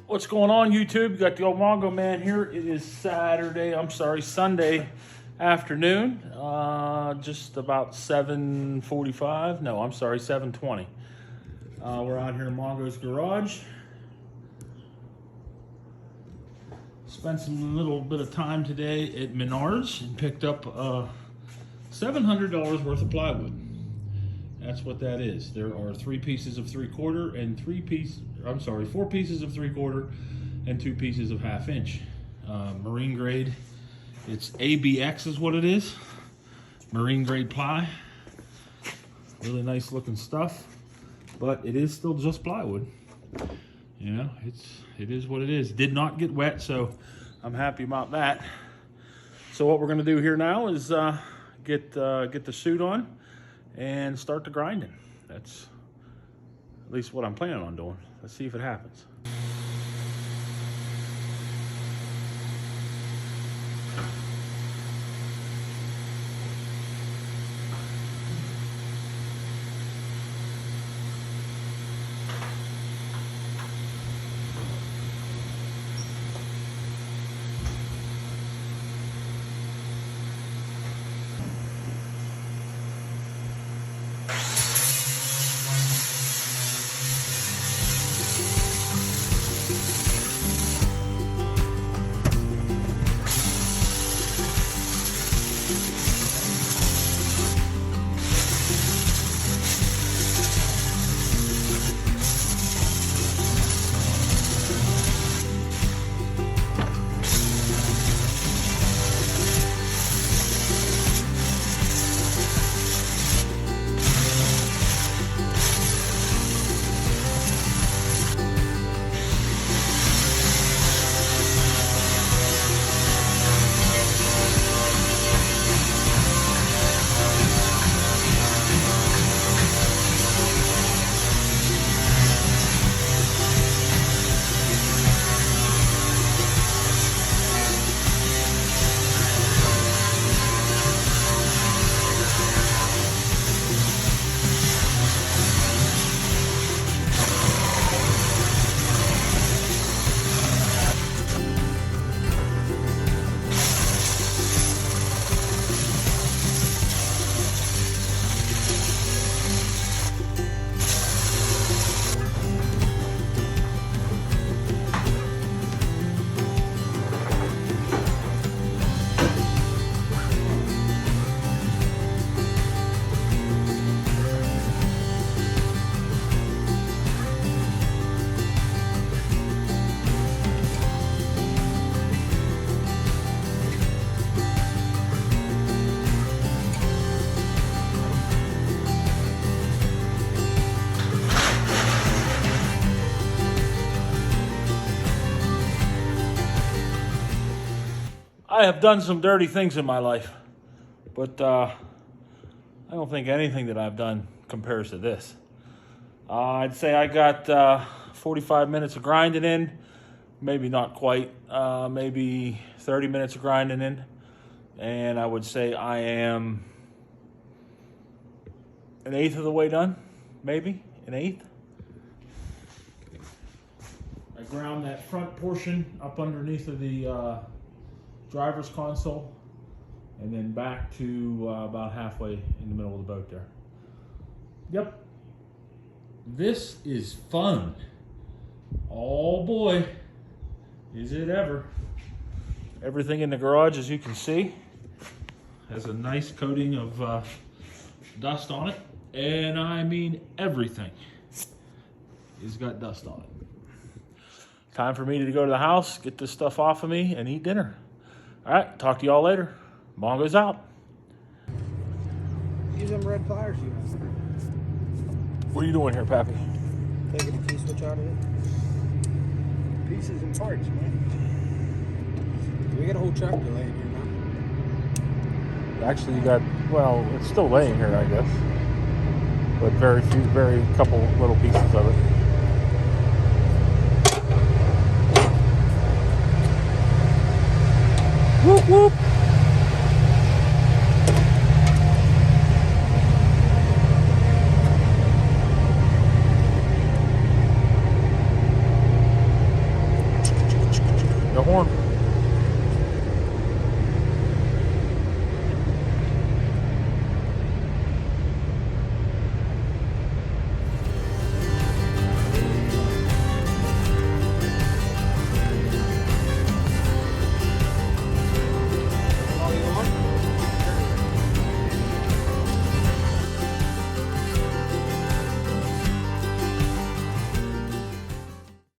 What's going on, YouTube? You got the old Mongo Man here. It is Sunday afternoon. Just about 7:45. No, I'm sorry, 7:20. We're out here in Mongo's garage. Spent some little bit of time today at Menards and picked up $700 worth of plywood. That's what that is. There are 3 pieces of 3/4 and 4 pieces of 3/4 and 2 pieces of 1/2 inch. Marine grade. It's ABX is what it is. Marine grade ply. Really nice looking stuff, but it is still just plywood. You know, it is what it is. Did not get wet, so I'm happy about that. So what we're gonna do here now is get the suit on and start the grinding. That's at least what I'm planning on doing. Let's see if it happens. I have done some dirty things in my life, but I don't think anything that I've done compares to this. I'd say I got 45 minutes of grinding in, maybe not quite, maybe 30 minutes of grinding in, and I would say I am 1/8 of the way done, maybe 1/8. I ground that front portion up underneath of the driver's console, and then back to about halfway in the middle of the boat there. Yep. This is fun. Oh boy, is it ever. Everything in the garage, as you can see, has a nice coating of dust on it. And I mean everything has got dust on it. Time for me to go to the house, get this stuff off of me, and eat dinner. All right, talk to y'all later. Mongo's out. Use them red pliers you have. What are you doing here, Pappy? Taking the key switch out of it. Pieces and parts, man. We got a whole tractor laying here now. Actually, you got, well, it's still laying here, I guess. But very couple little pieces of it. Whoop, whoop.